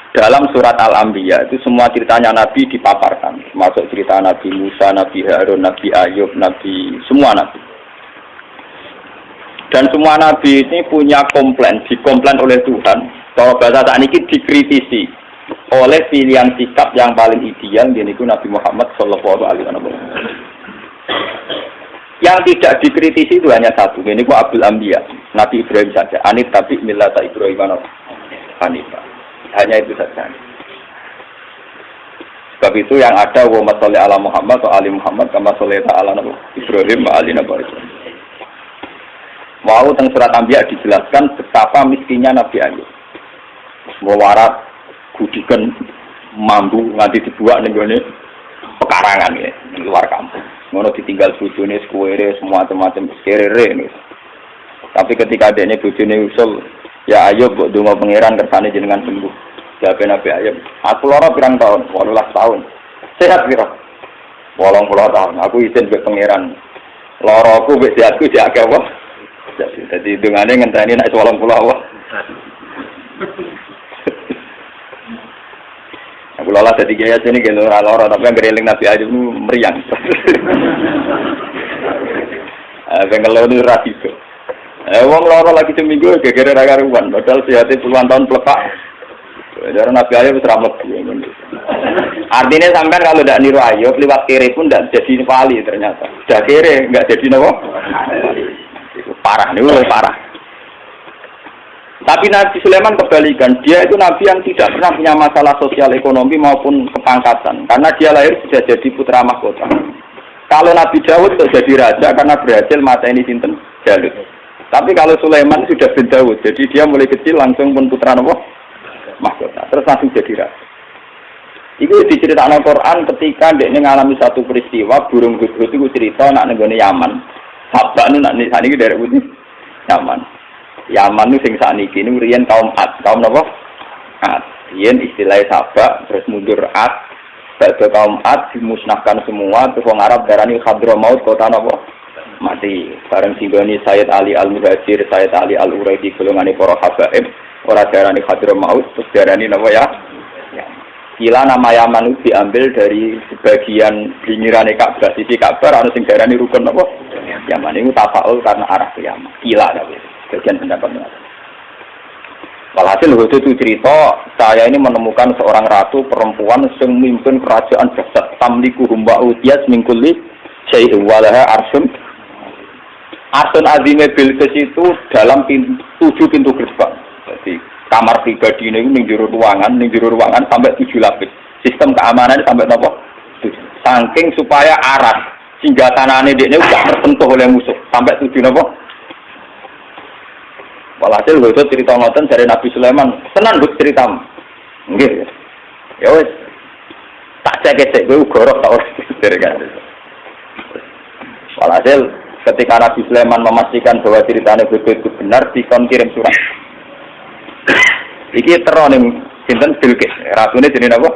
Dalam surat Al-Anbiya itu semua ceritanya Nabi dipaparkan, termasuk cerita Nabi Musa, Nabi Harun, Nabi Ayub, semua Nabi. Dan semua Nabi ini punya dikomplain oleh Tuhan. Kalau bahasa saat ini dikritisi oleh pilihan sikap yang paling ideal, yaitu Nabi Muhammad Shallallahu Alaihi Wasallam. Yang tidak dikritisi itu hanya satu, ini Abdul Anbiya, Nabi Ibrahim saja. Anit tapi millata Ibrahim Hanifah. Hanya itu saja. Sebab itu yang ada wa masalli ala Muhammad wa ali Muhammad kama shallaita ala Ibrahim wa ali Ibrahim. Mau teng surat Anbiya dijelaskan betapa miskinnya Nabi Ayub. Mewarat gudikan mambu nganti dibuat ning gone pekarangan ya, di luar kampung. Ngono ditinggal bojone sekuwere semua macam serere. Tapi ketika adeknya bojone usul, ya Ayub kok donga pangeran kersane jenengan sembuh. Jawab Nabi Ayub, aku lara pirang tahun, 18 tahun. Sehat pira? 80 tahun. Aku izin mbek pangeran. Laraku mbek sehatku diake apa? Jadi dungane ngenteni nek 80 awak. Aku lola dadi kiai sini gen ora lara tapi anggere eling Nabi Ayub meriang. Bengkel lu ra iso. Wong lara lagi seminggu gegere ra karuan, padahal sehate puluhan tahun plepak. Dari Nabi Ayub wis ra mlebu. Artinya sampean kalau tidak niru Ayub liwat kiri pun tidak jadi wali ternyata. Sudah kiri enggak jadi nopo. Itu parah nih, parah. Tapi Nabi Sulaiman kebalikan, dia itu Nabi yang tidak pernah punya masalah sosial ekonomi maupun kepangkatan, karena dia lahir sudah jadi putra mahkota. Kalau Nabi Daud sudah jadi raja karena berhasil mateni sinten Jalut. Tapi kalau Sulaiman sudah bin Daud, jadi dia mulai kecil langsung pun putra mahkota, terus langsung jadi raja. Itu diceritakan Al-Quran ketika dia mengalami satu peristiwa, burung hudhud itu cerita nak nenggone Yaman. Sabak nu nak saniki dari putih Yaman. Yaman itu sing saniki ini riyen kaum Ad, kaum napa? Ad. Riyen istilah Sabak terus mundur Ad. Badhe kaum Ad dimusnahkan semua, terus wong Arab darani Hadramaut kota napa? Mati. Bareng singgoni Sayyid Ali Al-Muhajir, Sayyid Ali Al-Uraidi golongane para habaib, ora darani Hadramaut, terus darani napa ya? Kila nama Yaman itu diambil dari sebagian pinggiran Ka'bah, sisi Ka'bah, ada sing darani rukun apa? Yaman itu tafaul karena arah ke Yaman. Kila tapi sebagian pendapatnya. Walhasil waktu itu cerita, saya ini menemukan seorang ratu perempuan yang memimpin kerajaan jasad. Tamliku humba utiyas mingkuli syai'u walaha arsun. Arsun azime Bilqis itu dalam 7 pintu gerbang. Jadi kamar pribadi ini ning jero ruangan sampai 7 lapis. Sistem keamanan sampai napa? Saking supaya aras sehingga tanahane dekne udah tersentuh oleh musuh sampai 7 napa? Walhasil itu cerita ngoten dari Nabi Sulaiman, tenan Gus ceritamu. Nggih. Ya wis. Tak cek-cek kowe gorok tak ora dari kan. Walhasil ketika Nabi Sulaiman memastikan bahwa ceritanya betul benar, dikon kirim surat. Iki tero ning sinten Bilqis. Ratune jenenge apa?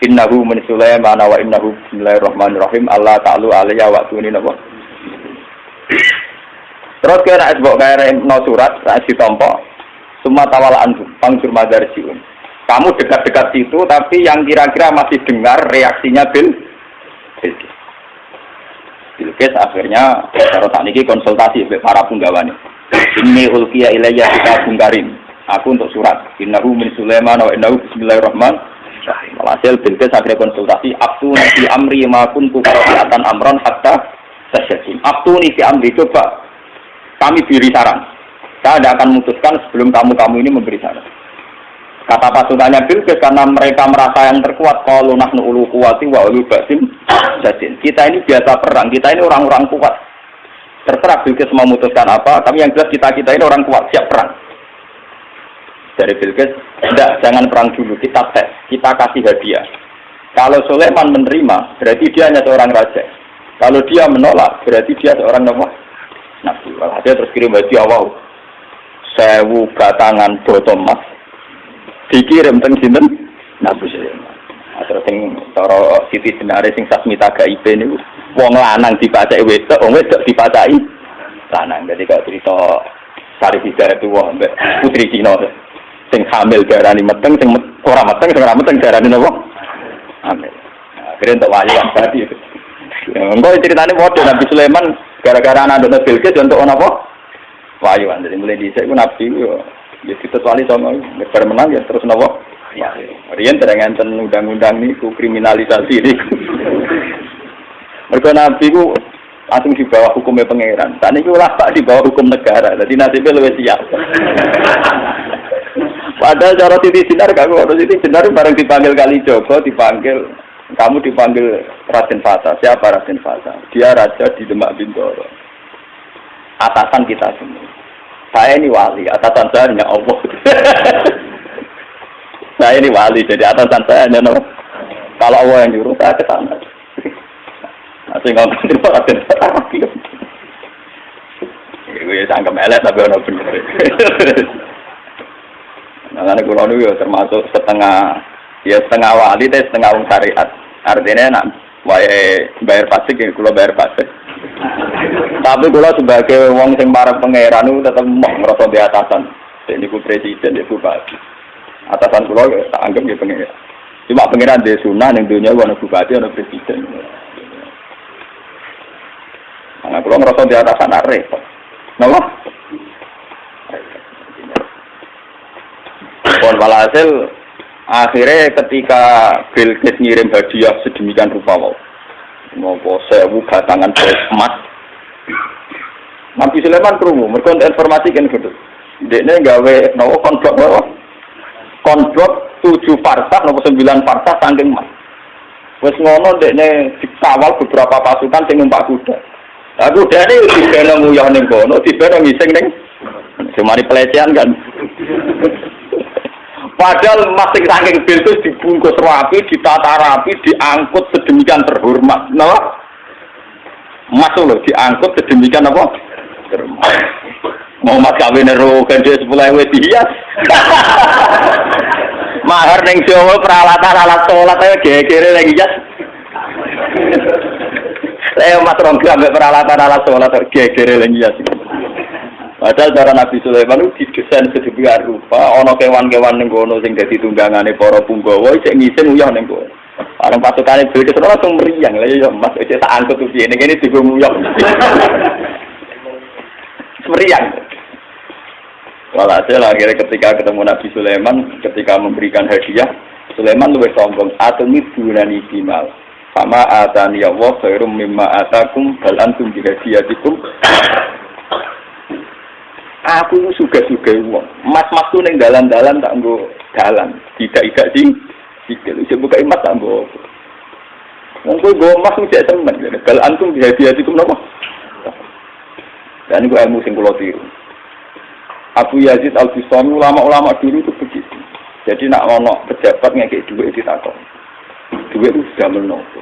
Innahu min Sulaiman wa innahu bismillahirrahmanirrahim. Allah ta'ala alayya wa tuni napa? Terus kira esbok kaya no surat, rak ditompo. Semua tawalaan pangjur madarsiun. Kamu dekat-dekat situ, tapi yang kira-kira masih dengar reaksinya Bilqis. Bilqis akhirnya karo sakniki konsultasi dengan para punggawane. Inni ulqiya ilayya kitabun karim. Aku untuk surat. Innahu min Sulaiman wa innahu bismillahirrahmanirrahim. Alhasil Bilqis akhirnya konsultasi. Aftuni fi amri ma kuntu qati'atan amran hatta tasyakin. Aftuni fi amri, coba kami beri saran. Saya tidak akan memutuskan sebelum kamu ini memberi saran. Kata pasukannya Bilqis karena mereka merasa yang terkuat. Qalu nahnu ulu quwwati wa ulu ba'sin jadin. Kita ini biasa perang. Kita ini orang-orang kuat. Terserah Bilqis mau memutuskan apa. Tapi yang jelas kita ini orang kuat, siap perang. Dari Bilqis, tidak, jangan perang dulu. Kita tes, kita kasih hadiah. Kalau Sulaiman menerima, berarti dia hanya seorang raja. Kalau dia menolak, berarti dia seorang nabi. Walhasil terus kirim hadiah, wow, 1000 batangan botol emas dikirim teng sinten Nabi Sulaiman. Terus sing cara Siti Jenare sing Sasmita Gaib niku wong lanang dipacaki wedok, wong wedok dipacaki lanang. Dadi kok cerita Sari Hidayah itu wong putri Cina sing hamil darani meteng, sing Ora meteng darane napa? Amin. Akhirnya untuk wahyu abadi. Engko ceritane model Nabi Sulaiman gara-gara anak Nabi Bilqis untuk apa? Wahyu. Jadi mulai dhisik ku Nabi yo ya ditetuali sama bar menang ya terus napa? Ya. Riyen dereng enten undang-undang niku kriminalisasi niku. Mergo Nabi ku langsung di bawah hukumnya pangeran. Saat ini ulama di bawah hukum negara. Jadi nasibnya lebih siap. Padahal cara Siti Jenar gak ngono. Siti Jenar bareng dipanggil Kalijogo, kamu dipanggil Raden Fata. Siapa Raden Fata? Dia raja di Demak Bintoro. Atasan kita semua. Saya ini wali, atasan saya hanya Allah. Saya ini wali, jadi atasan saya hanya Allah. Kalau Allah yang nyuruh saya ke sana. Asing ngomong itu Raden Fata. Gue sangka melek tapi ono bener. Nah, karena kulo niku termasuk setengah wali teh setengah wong syariat. Artinya nak wae bayar pajak ya kulo bayar pajak. Tapi kulo sebagai wong sing para pangeran niku tetep mau ngrasa di atasan. Niku presiden niku bupati. Atasan kulo ya tak anggap ya pangeran. Cuma pangeran di sunah ning dunya ono bupati ono presiden. Nah, kulo ngrasa di atasan repot. Napa? Pon walhasil akhirnya ketika Bilqis ngirim hadiah sedemikian rupa mau sewu batangan emas Nabi Sulaiman krungu mergo informasi kan gitu dekne gawe nopo konblok 7 farsah nopo 9 farsah saking emas wis ngono dekne dikawal beberapa pasukan sing numpak kuda aku dene dibeno nguyah ning kono dibeno ngising ning semari pelecehan kan. Padahal masing saking Bilqis dibungkus rapi, ditata rapi, diangkut sedemikian terhormat. Nah, masuk loh, diangkut sedemikian apa? Terhormat. Mau mas kawin nerokan dia 10.000 dihias. Mahar neng Jawa peralatan alat sholat aja gegere lagi hias. Saya mas rongga peralatan alat sholat gegere lagi hias. Padahal cara Nabi Sulaiman itu didesain sedemikian rupa, ono kewan-kewan ning kono sing dadi tunggangane para punggawa isih ngisin uyah ning kono. Bareng pasukane Bilqis langsung meriang. Lah ya Mas isih tak angkut piye ning kene digo uyah. Meriang. Walhasil akhirnya ketika ketemu Nabi Sulaiman, ketika memberikan hadiah, Sulaiman luwih sombong, "Atumi dunani bimal. Sama atani Allah khairum mimma atakum bal antum bi hadiyatikum." Aku suga-suga wong. Mas-masku ning dalan-dalan tak nggo dalan. Tidak sing sikil iso buka emas tak nggo. Wong kowe nggo emas mesti seneng. Bal antum bi hadiyatikum napa? Dan iku ilmu sing kula tiru. Abu Yazid Al-Bistami ulama-ulama dulu itu begitu. Jadi nak ono pejabat ngekek duit ditakon. Duit itu sudah menopo.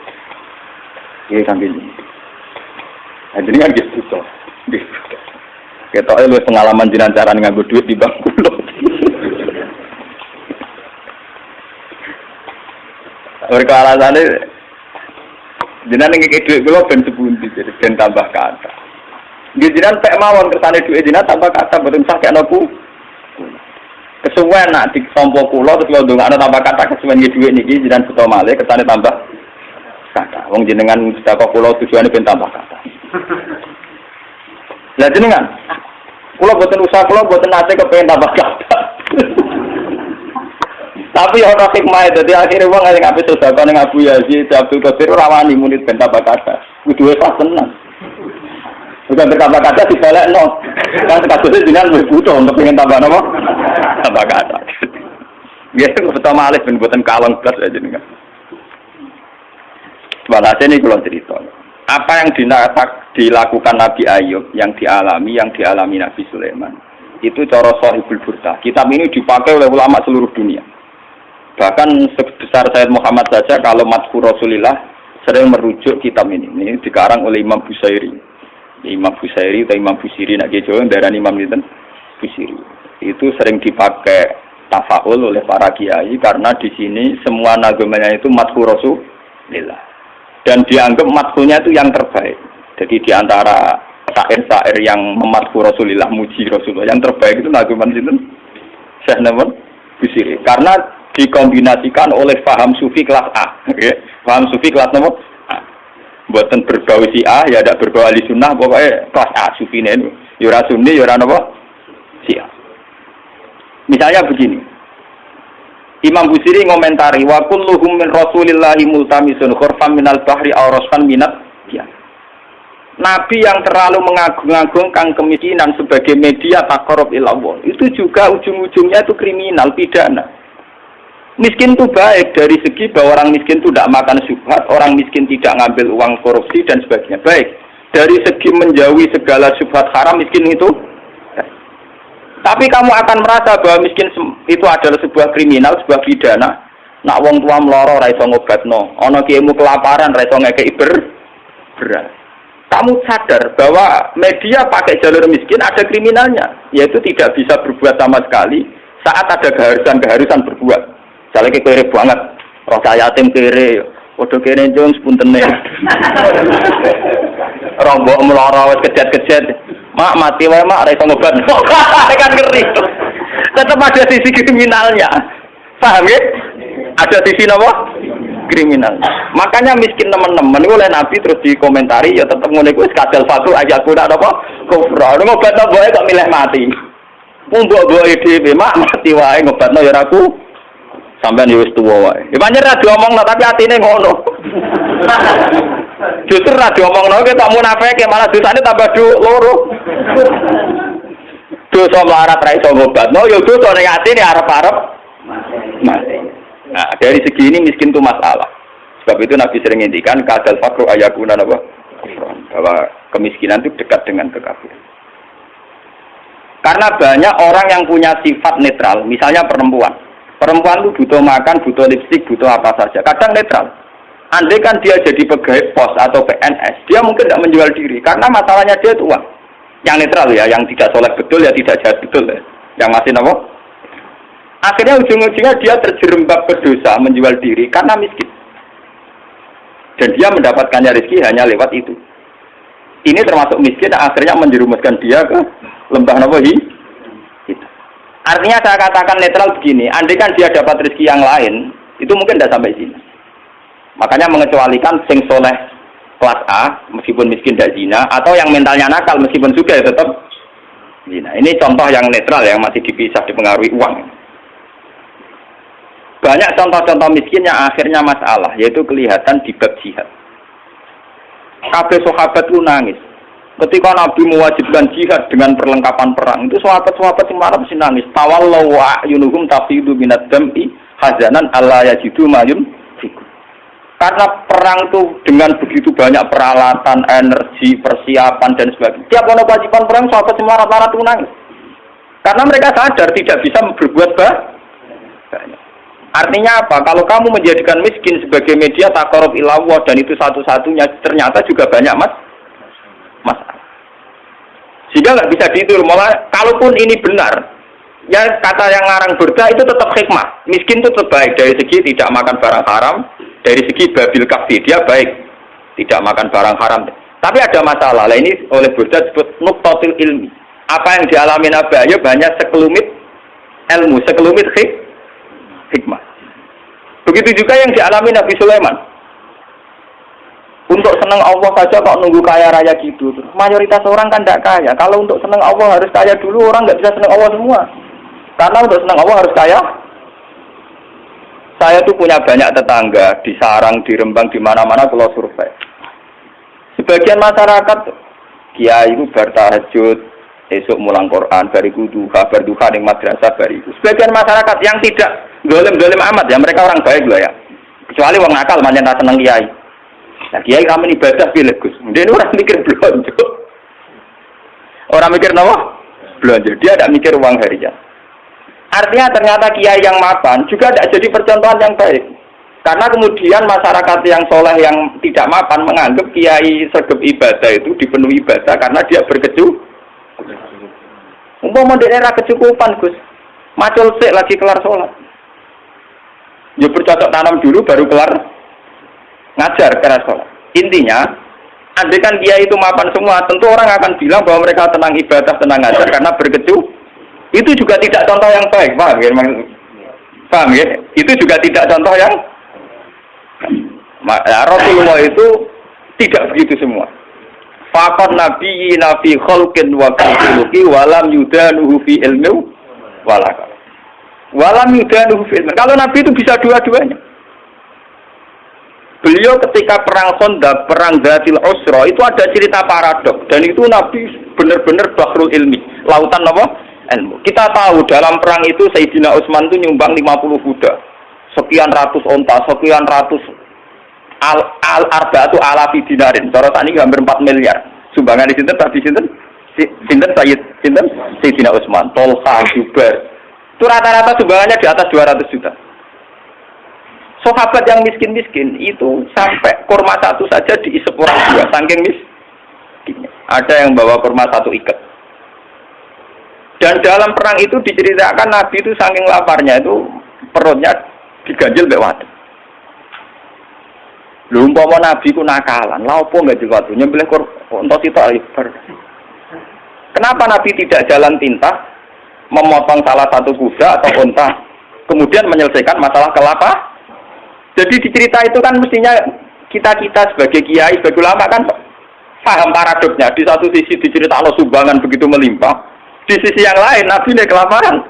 Iya kan ini. Nah, jadi kan gitu toh. Kita lu pengalaman jinan cara nganggo duit di bank kulo. Mereka alasannya jinan ngekek duit kulo ben sepundi jadi ben tambah kata. Jinan pek mawon kersane duit jinan tambah kata boten sakek nopo. Kesuwen nak ditompo kula terus lho ndongakno tambah kata kesuwen duit niki jinan beto malih kersane tambah kata. Wong jenengan sedekah kula tujuane ben tambah kata. Lah jenengan, kula boten usaha kula boten nate kepengin tambah kata. Tapi ana hikmah dadi akhire wong sing apik sedekah ning Abu Yazid Abdul Qadir ora wani muni ben tambah kata. Kudu pas tenan. Bukan berkata-kata dibalekno. Kan kasusnya jenengan wis butuh untuk pengen tambah napa? Tambah kata. Ya pertama alih ben boten kalong blas aja jenengan. Walhasil ini kula cerita. Apa yang dilakukan Nabi Ayub, yang dialami Nabi Sulaiman, itu cara Shahihul Burdah. Kitab ini dipakai oleh ulama seluruh dunia. Bahkan sebesar Sayyid Muhammad saja, kalau Madhkur Rasulillah sering merujuk kitab ini. Ini dikarang oleh Imam Busairi. Imam Busairi atau Imam Busiri, nak Jawa darah Imam Busiri. Itu sering dipakai tafaul oleh para kiai karena di sini semua nagamanya itu Madhkur Rasulillah. Dan dianggap madhulnya itu yang terbaik. Jadi di antara syair-syair yang memadhul Rasulullah, muji Rasulullah, yang terbaik itu naguman itu Syekh Busiri. Karena dikombinasikan oleh paham sufi kelas A. Okay? Paham sufi kelas nomor A. Buatan berbau si A, ya ada berbau ahli sunnah, pokoknya kelas A sufi ini. Yura sunni, yura apa? Si A. Misalnya begini. Imam Busiri ngomentari wa kulluhum min Rasulillahi multamisun khurfan minal bahri aw rasfan minat ya. Nabi yang terlalu mengagung-agungkan kemiskinan sebagai media taqarrub ila Allah, itu juga ujung-ujungnya itu kriminal, pidana. Miskin itu baik dari segi bahwa orang miskin itu tidak makan syubhat, orang miskin tidak ngambil uang korupsi dan sebagainya. Baik. Dari segi menjauhi segala syubhat haram, miskin itu tapi kamu akan merasa bahwa miskin itu adalah sebuah kriminal, sebuah pidana. Nak wong tua meloro ra iso ngobatno, ana kiaimu kelaparan ra iso ngekeki beras. Kamu sadar bahwa media pakai jalur miskin ada kriminalnya, yaitu tidak bisa berbuat sama sekali saat ada keharusan berbuat. Misalnya kere banget, rasa yatim kere, padha kene njung sepuntene. Rombok meloro wis kejet-kejet. Mak mati wae mak ora iso ngobat. Kan ngeri. Tetap ada sisi kriminalnya. Paham ya? Ada sisi apa? Kriminal. Makanya miskin teman-teman oleh Nabi terus dikomentari ya tetap ngene kuwi kadal fatu ayat kuwi apa? Kufra. Ngobatno boe kok milih mati. Mbok-mboke dhewe mak mati wae ngobatno ya aku. Sampeyan ya wis tuwa wae. Ya pancen ra diomongno tapi atine ngono. Justru ra diomongno ki tak munafike malah dosane tambah loro. Dosa melarat ra iso ngobatno ya dosa ning atine arep-arep mati. Nah, dari segi ini miskin itu masalah. Sebab itu Nabi sering ngendikan kadal fakru ayakuna apa? Bahwa kemiskinan itu dekat dengan kekafiran. Karena banyak orang yang punya sifat netral, misalnya perempuan. Perempuan itu butuh makan, butuh lipstik, butuh apa saja. Kadang netral. Andai kan dia jadi pegawai pos atau PNS, dia mungkin tidak menjual diri. Karena masalahnya dia itu uang. Yang netral ya, yang tidak soleh betul ya tidak jahat betul ya. Yang masih apa? Akhirnya ujung-ujungnya dia terjerembab berdosa menjual diri karena miskin. Dan dia mendapatkannya rezeki hanya lewat itu. Ini termasuk miskin akhirnya menjerumuskan dia ke lembah nawahi. Artinya saya katakan netral begini, andai kan dia dapat rezeki yang lain, itu mungkin tidak sampai sini. Makanya mengecualikan sing soleh kelas A, meskipun miskin dan zina, atau yang mentalnya nakal meskipun juga ya tetap zina. Ini contoh yang netral yang masih dipisah dipengaruhi uang. Banyak contoh-contoh miskin yang akhirnya masalah, yaitu kelihatan di bab jihad. Kabeh sahabat lu nangis. Ketika Nabi mewajibkan jihad dengan perlengkapan perang, itu sahabat-sahabat yang marah mesti nangis. Tawallahu a'yunuhum tafidu minad dam'i hazanan alla yajidu mayun fikum. Karena perang itu dengan begitu banyak peralatan, energi, persiapan dan sebagainya. Tiap ono kewajiban perang sahabat yang marah-marah itu nangis. Karena mereka sadar tidak bisa berbuat banyak. Artinya apa? Kalau kamu menjadikan miskin sebagai media taqarrub ila Allah dan itu satu-satunya, ternyata juga banyak masalah. Sehingga nggak bisa dihitung. Malah kalaupun ini benar, ya kata yang ngarang Burda itu tetap hikmah. Miskin itu tetap baik dari segi tidak makan barang haram, dari segi babil kafir dia baik, tidak makan barang haram. Tapi ada masalah. Lah ini oleh Burda disebut nuqtatul ilmi. Apa yang dialami Nabi Ayub hanya sekelumit ilmu, sekelumit hikmah. Begitu juga yang dialami Nabi Sulaiman. Untuk senang Allah saja kok nunggu kaya raya gitu. Mayoritas orang kan tidak kaya. Kalau untuk senang Allah harus kaya dulu, orang nggak bisa senang Allah semua. Karena untuk senang Allah harus kaya. Saya tuh punya banyak tetangga di Sarang, di Rembang, di mana-mana kalau survei. Sebagian masyarakat kiai itu bertahajud, esok mulang Quran, bariku duha, berduha di madrasah bariku. Sebagian masyarakat yang tidak dolim amat ya, mereka orang baik loh ya. Kecuali orang nakal macam tak senang kiai. Nah, kiai kami ibadah pilih Gus. Dia orang mikir belanja. Orang mikir apa? Belanja. Dia tidak mikir uang harian. Artinya ternyata kiai yang mapan juga tidak jadi percontohan yang baik. Karena kemudian masyarakat yang soleh yang tidak mapan menganggap kiai sergap ibadah itu dipenuhi ibadah karena dia umpama daerah kecukupan Gus. Macul sik lagi kelar sholat. Ya bercocok tanam dulu baru kelar ngajar keras sholat. Intinya, andai kan dia itu mapan semua, tentu orang akan bilang bahwa mereka tenang ibadah, tenang ngajar karena berkecu. Itu juga tidak contoh yang baik, paham ya? Paham ya? Itu juga tidak contoh yang Rasulullah itu tidak begitu semua. Faqat nabiyina fi khalqin wa khuluqi walam yudanuhu fi ilmi walaka. Walam yudanuhu fi ilmi. Kalau Nabi itu bisa dua-duanya. Beliau ketika perang Khandaq, perang Dzatil Usra itu ada cerita paradok dan itu Nabi benar-benar bahrul ilmi, lautan apa? Ilmu. Kita tahu dalam perang itu Sayyidina Utsman itu nyumbang 50 kuda, sekian ratus onta, sekian ratus al-arba'atu alafi dinarin. Cara tani hampir 4 miliar. Sumbangan di sinten tadi sinten? Sinten Sayyidina Utsman, Tolha, Zubair. Itu rata-rata sumbangannya di atas 200 juta. Sahabat yang miskin-miskin itu sampai kurma satu saja diisep orang dua, saking miskinnya. Ada yang bawa kurma satu ikat. Dan dalam perang itu diceritakan Nabi itu saking laparnya itu perutnya diganjel mbek watu. Lha umpama Nabi ku nakalan, lha opo enggak diwatu nyembelih unta sitok ibar. Kenapa Nabi tidak jalan tinta memotong salah satu kuda atau unta kemudian menyelesaikan masalah kelapa? Jadi di cerita itu kan mestinya kita sebagai kiai, sebagai ulama kan paham paradoksnya. Di satu sisi diceritakan sumbangan begitu melimpah, di sisi yang lain Nabi ini kelaparan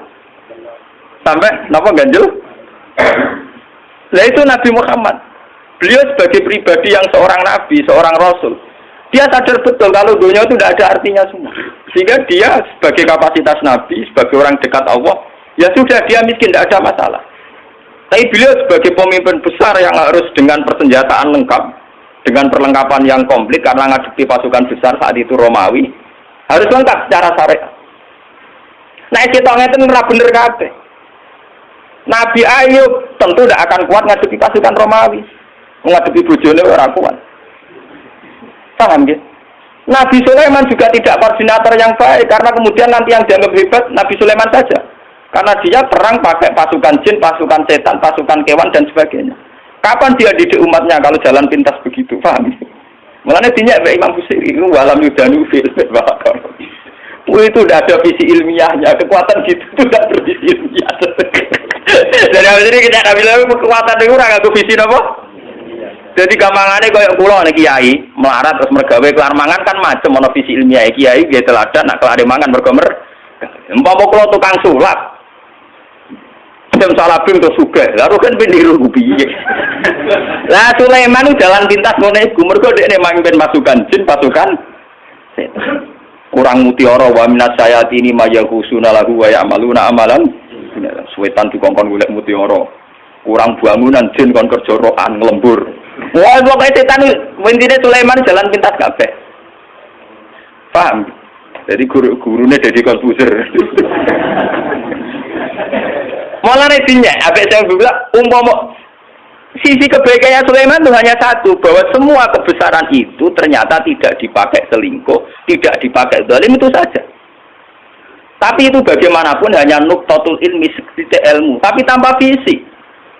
sampai napa ganjel. Nah itu Nabi Muhammad. Beliau sebagai pribadi yang seorang Nabi, seorang Rasul, dia sadar betul kalau dunia itu tidak ada artinya semua. Sehingga dia sebagai kapasitas Nabi, sebagai orang dekat Allah, ya sudah dia miskin, tidak ada masalah. Tapi beliau sebagai pemimpin besar yang harus dengan persenjataan lengkap, dengan perlengkapan yang komplit karena ngadepi pasukan besar saat itu Romawi, harus lengkap secara syariat. Nah, cetongnya itu ora bener kabeh. Nabi Ayub tentu tidak akan kuat ngadepi pasukan Romawi, ngadepi bojone ora kuat. Paham ya? Nabi Sulaiman juga tidak koordinator yang baik karena kemudian nanti yang dianggap hebat Nabi Sulaiman saja. Karena dia perang pakai pasukan jin, pasukan setan, pasukan kewan dan sebagainya. Kapan dia didik umatnya kalau jalan pintas begitu? Paham? Mulanya dinyak Imam Busiri itu walam yudanu fil bakar. Itu tidak ada visi ilmiahnya. Kekuatan gitu itu tidak bervisi ilmiah. Jadi ini kita tidak bilang kekuatan itu orang aku visi apa? Jadi gampangannya kayak pulau nih kiai melarat terus mergawe kelar mangan kan macam ono visi ilmiah kiai dia teladan nak kelar mangan bergomer. Empama kalau tukang sulap jam salabim terus juga, lalu kan pendiru piye. Lah Sulaiman itu jalan pintas ngene iku, mergo dekne mangken pasukan jin, pasukan setan. Kurang mutiara wa minas sayatini mayahusuna lahu wa ya'maluna amalan. Setan dikongkon golek mutiara. Kurang bangunan jin kon kerja rokan nglembur. Wah, pokoke setan intine Sulaiman jalan pintas kabeh. Paham? Jadi gurune Deddy Corbuzier. Malah netinya, abis saya bilang, umpama sisi kebaikannya Sulaiman itu hanya satu, bahwa semua kebesaran itu ternyata tidak dipakai selingkuh, tidak dipakai zalim itu saja. Tapi itu bagaimanapun hanya nuktatul ilmi, sedikit ilmu, tapi tanpa visi.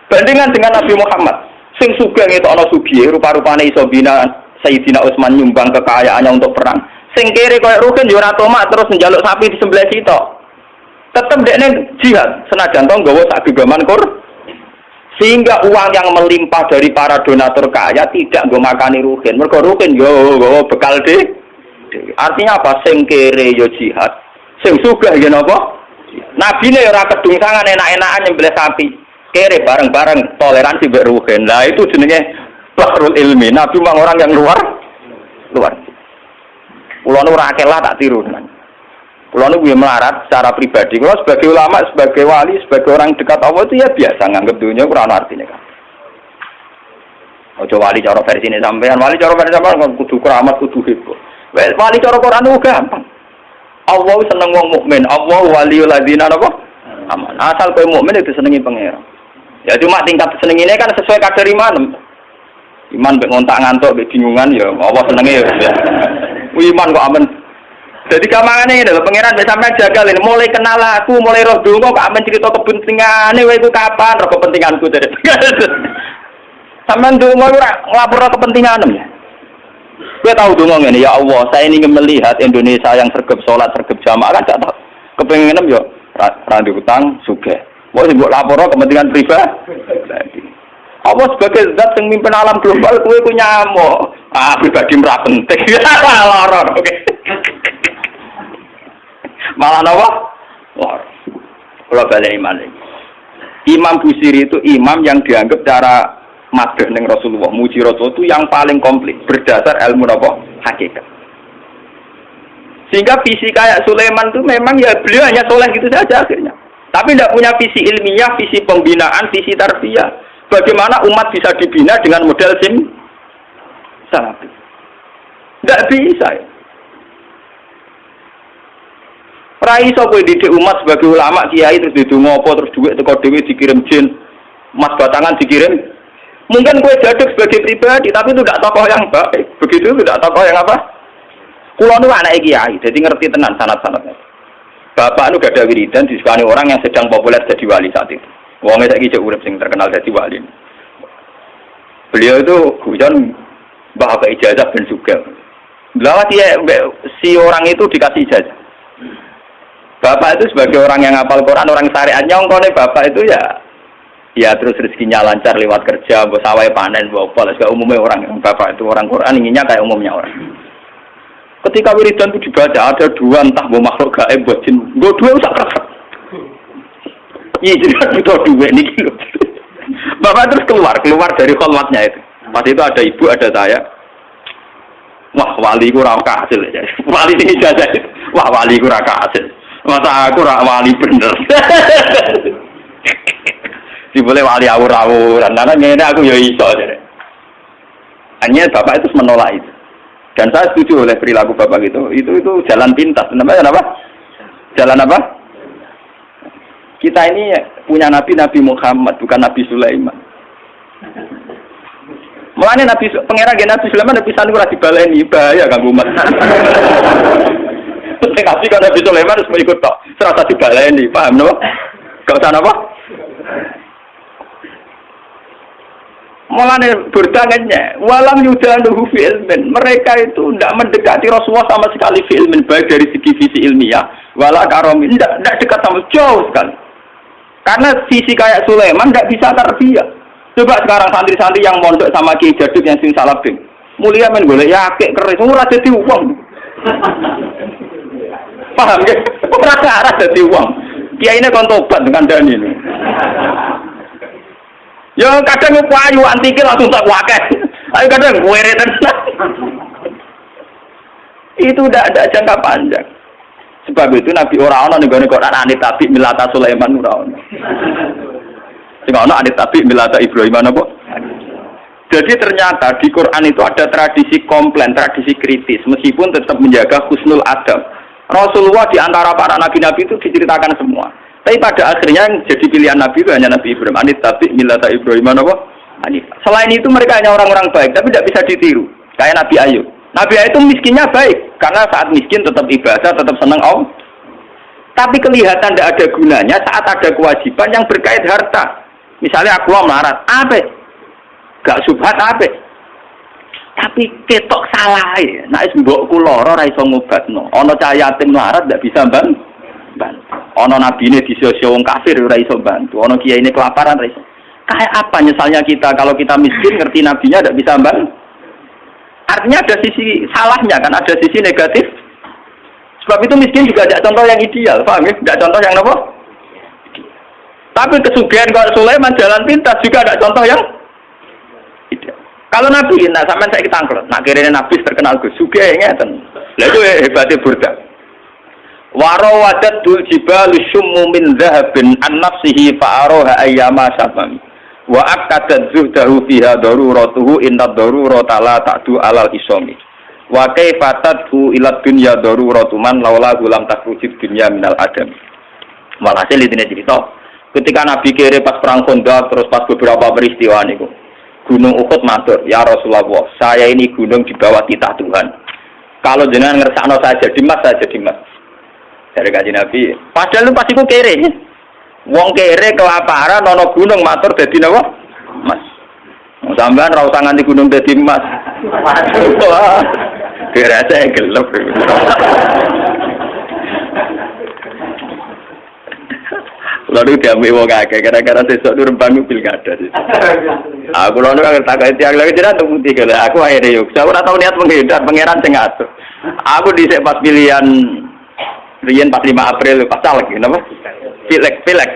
Bandingan dengan Nabi Muhammad, sing sugeng itu ana sugih, rupa-rupane iso bina Sayyidina Utsman nyumbang kekayaannya untuk perang. Sing kere koyo Rukin yo ora tomak terus njaluk sapi di sebelah situ. Tetap dekne jihad senajan to nggawa sak gegaman kur sehingga uang yang melimpah dari para donatur kaya tidak nggo makani Rukin. Mergo Rukin yo nggawa bekal de. Artinya apa? Sing kere yo jihad, sing sugih yen apa? Nabine ora kedungsangan enak-enakan nyembelih sapi. Kere bareng-bareng toleransi mbek Rukin. Lah itu jenenge bahrul ilmi. Nabi memang orang yang luar. Kulo nu ora akelah tak tiru tenan. Kulo nu melarat secara pribadi. Kulo sebagai ulama, sebagai wali, sebagai orang dekat Allah itu ya biasa nganggep dunia ora ana artine kan. Ojo wali cara versine sampean, wali cara versi sampean kudu keramat, kudu heboh. Wes wali cara Quran ku gampang. Allah seneng wong mukmin, Allah waliyul ladzina napa? Aman. Asal kowe mukmin itu senengi pangeran. Ya cuma tingkat senengine kan sesuai kadar iman. Iman mbek ngontak ngantuk mbek bingungan ya Allah senenge ya. Iman kok amen. Jadi kamangane lho pangeran mbek sampean jagal ini mulai kenal aku, mulai roh donga kok amen cerita kepentingane kowe iku kapan roh kepentinganku dari. Sampeyan donga ora nglapor kepentinganem ya. Kowe tahu donga ngene ya Allah, saya ingin melihat Indonesia yang sergap salat, sergap jamaah kan gak tau. Kepenginem yo ra ndek utang sugih. Mau sing mbok lapor kepentingan pribadi. Allah sebagai zat yang mimpin alam global kowe ku nyamuk. Pribadi ora penting. Loror. Oke. Malah napa? Loror. Kalau balik iman ini. Imam Busiri itu imam yang dianggap cara madhah ning Rasulullah, muji Rasul itu yang paling komplit berdasar ilmu napa? Hakikat. Sehingga visi kayak Sulaiman itu memang ya beliau hanya soleh gitu saja akhirnya. Tapi tidak punya visi ilmiah, visi pembinaan, visi tarbiyah. Bagaimana umat bisa dibina dengan model salafi? Tidak bisa ya. Rai iso kowe didik umat sebagai ulama kiai terus didonga apa terus duit teko dhewe dikirim jin, emas batangan dikirim. Mungkin kowe jaduk sebagai pribadi tapi itu tidak tokoh yang baik. Begitu tidak tokoh yang apa? Kulo nu anake kiai, jadi ngerti tenan sanad-sanadnya. Bapak nu gak ada wiridan disukani orang yang sedang populer jadi wali saat itu. Wong saiki cek urip sing terkenal jadi wali. Beliau itu guyon mbah ijazah ben juga. Lawat dia si orang itu dikasih ijazah. Bapak itu sebagai orang yang hafal Quran, orang syariat nyongkone bapak itu ya terus rezekinya lancar lewat kerja, mbok sawah panen, mbok apa lah umumnya orang bapak itu orang Quran inginnya kayak umumnya orang. Ketika wiridan itu dibaca ada dua entah mbok makhluk gaib mbok jin, mbok dua usah kerasa. Iya jadi itu dua ini gitu. Bapak terus keluar dari kholwatnya itu. Pas itu ada ibu, ada saya. Wah wali ku ra kasil ya. Wali ini ijazah. Wah wali ku ra kasil. Masa aku rak wali bener. Boleh wali awur-awuran. Karena ngene aku ya iso jare. Hanya bapak itu menolak itu. Dan saya setuju oleh perilaku bapak itu. Itu jalan pintas. Namanya apa? Jalan apa? Kita ini punya Nabi Muhammad, bukan Nabi Sulaiman. Mulanya pangeran Nabi Sulaiman Nabi Sanu ora dibaleni, bahaya kanggo umat. Kasih kan Nabi Sulaiman harus mengikut tok. Serasa dibaleni, paham no? Gak usah apa? Mulane bertanya, walam yudaluhu fi ilmin. Mereka itu tidak mendekati Rasulullah sama sekali fi ilmin, baik dari segi visi ilmiah, wala karomin, tidak dekat sama jauh sekali. Karena visi kayak Sulaiman tidak bisa tarbiyah. Coba sekarang santri-santri yang mondok sama Kiai Jaduk yang sing salabing, mulia men golek yakek keris, ora dadi wong. Paham ya? Ora arah dadi wong. Kiai ini kon tobat dengan dani ini. Ya kadang payu antike langsung tak wakeh. Ayo kadang kuwere tenan. Itu tidak ada jangka panjang. Sebab itu Nabi ora ana ning gone Quran anit tabi milata Sulaiman ora ana. Sing ana anit tabi milata Ibrahim apa? Jadi ternyata di Quran itu ada tradisi komplain, tradisi kritis meskipun tetap menjaga husnul adab. Rasulullah di antara para nabi-nabi itu diceritakan semua. Tapi pada akhirnya yang jadi pilihan Nabi itu hanya Nabi Ibrahim. Anit tabi milata Ibrahim apa? Anit. Selain itu mereka hanya orang-orang baik, tapi tidak bisa ditiru. Kayak Nabi Ayub. Nabi Ayub itu miskinnya baik, karena saat miskin tetap ibadah, tetap senang Allah. Tapi kelihatan tidak ada gunanya saat ada kewajiban yang berkait harta. Misalnya aku melarat, apa? Gak subhat apa? Tapi ketok salah ya. Nek mbokku lara ora iso ngobatno. Ana cah yatim melarat ndak bisa bantu. Ana nabine disio-sio wong kafir ora iso bantu. Ana kiyaine kelaparan ora iso. Kayak apa nyesalnya kita kalau kita miskin ngerti nabinya ndak bisa bantu. Artinya ada sisi salahnya kan, ada sisi negatif. Sebab itu miskin juga ada contoh yang ideal, paham ya? Tidak contoh yang apa? Tapi kesugihan kalau Sulaiman jalan pintas juga ada contoh yang ideal. Kalau Nabi, nah sampean saya ketangkel, nak kirene Nabi terkenal Gus, sugih ngeten. Lah itu hebatnya Burda. Warawadat dul jibal syummu min dhahabin an nafsihi fa'aroha ayyama syabam. Wa akadat zuhdahu fiha daruratuhu inna darurata la ta'du alal isomi. Wa kaifatadhu ila dunya daruratu man laula gulam takrujid dunya minal adam. Walhasil ini cerita ketika Nabi kere pas perang Khandaq terus pas beberapa peristiwa niku Gunung Uhud matur, ya Rasulullah, saya ini gunung di bawah titah Tuhan. Kalau jenengan ngersakno saya jadi mas. Dari kaji Nabi, padahal lu pasti ku kere. Wong kere kelaparan ana gunung matur dadi napa? Mas. Sampeyan ra usah nganti gunung dadi emas. Wah. Dirasa gelap. Lalu diambil wong akeh gara-gara sesuk nu Rembang pilkada. Aku lalu kan tak tiang lagi jenengan temu tiga lah. Aku akhirnya yuk. Saya ora tau niat menghindar, pangeran sing ngatur. Aku dhisik pas pilihan riyen pas 5 April pas caleg napa? Pilek.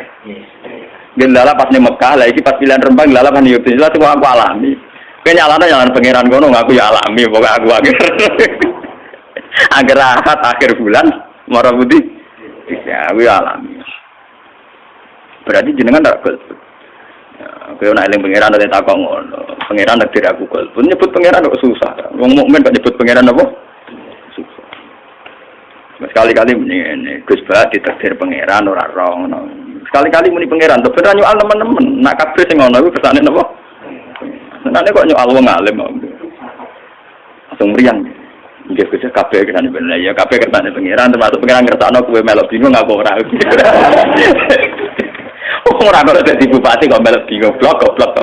Gendala pas ning Mekah, lah iki pas pilihan Rembang lala kan yo jelas aku alami. Nyalane pangeran kono aku ya alami pokoke aku akhir. Akhir bulan mara putih. Ya aku ya alami. Berarti jenengan ndak golput. Kowe nek eling pangeran nek takok ngono. Pangeran nek tidak aku golput. Nyebut pangeran kok susah. Wong mukmin kok nyebut pangeran apa? Susah. Sekali-kali ngene, Gus Ba ditakdir pangeran ora rong. Sekali-kali muni pangeran, to beneran nyual teman-teman. Nak kabeh sing ngono iku kesane napa? Senane kok nyual wong alim. Langsung mriang. Nggih Gus kabeh kesane bener. Ya kabeh kesane pangeran termasuk pangeran ngersakno kowe melok bingung apa ora. Orang kalau jadi bupati kok melok bingung goblok.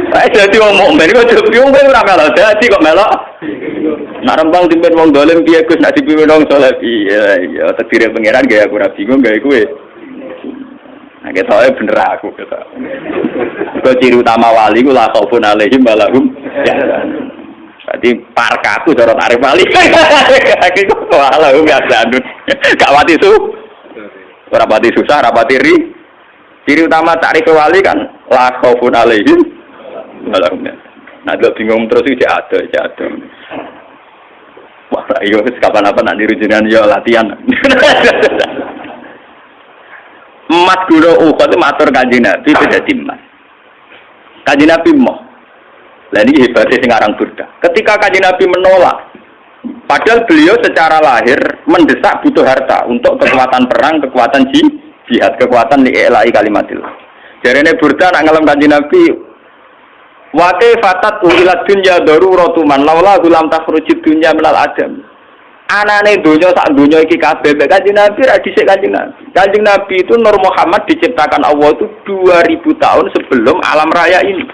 Saya jadi orang mukmin kok jadi bingung ora melok dadi kok melok. Nak Rembang dipimpin wong dolim piye Gus nak dipimpin wong saleh piye. Ya takdir pangeran gaya aku ora bingung gaya kowe. Nah ketoke bener aku kata. Kok ciri utama wali ku la khaufun alaihim wa lahum yahzanun. Berarti parkaku cara tarif wali. Iki kok lahum yahzanun. Gak wati su. Rapati susah, rapati ri. Ciri utama takrif wali kan la khaufun alaihim walahum. Nah, do bingung terus iki ada. Wah, ayo kapan apa nak niru jenengan yo latihan. Emas guru Uhud matur Kanjeng Nabi dadi emas. Kanjeng Nabi moh. Lah niki hebate sing aran Burda. Ketika Kanjeng Nabi menolak padahal beliau secara lahir mendesak butuh harta untuk kekuatan perang, kekuatan jihad, kekuatan li'ilai kalimatillah. Jarene Burda nak ngalem Kanjeng Nabi, wa kaifatat ila dunya daruratuman laula lam takhrujid dunya minal adam. Anane donya sak donya iki kabeh mek Kanjeng Nabi ra dhisik Kanjeng Nabi. Kanjeng Nabi itu Nur Muhammad diciptakan Allah itu 2000 tahun sebelum alam raya ini.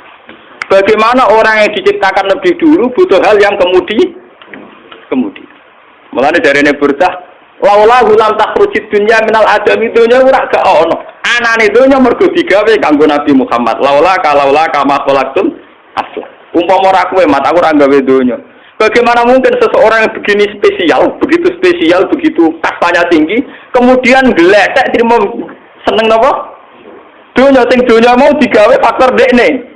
Bagaimana orang yang diciptakan lebih dulu butuh hal yang kemudian. Mulane jarene Burdah, laula lam takhrujid dunya minal adam dunya ora gak ono. Anane donya mergo digawe kanggo Nabi Muhammad. Laula kama khalaqtum asla. Umpama ora kowe mat aku ora gawe donya. Bagaimana mungkin seseorang yang begini begitu spesial, begitu kastanya tinggi, kemudian geletek terima seneng napa? Donya mau digawe faktor dekne.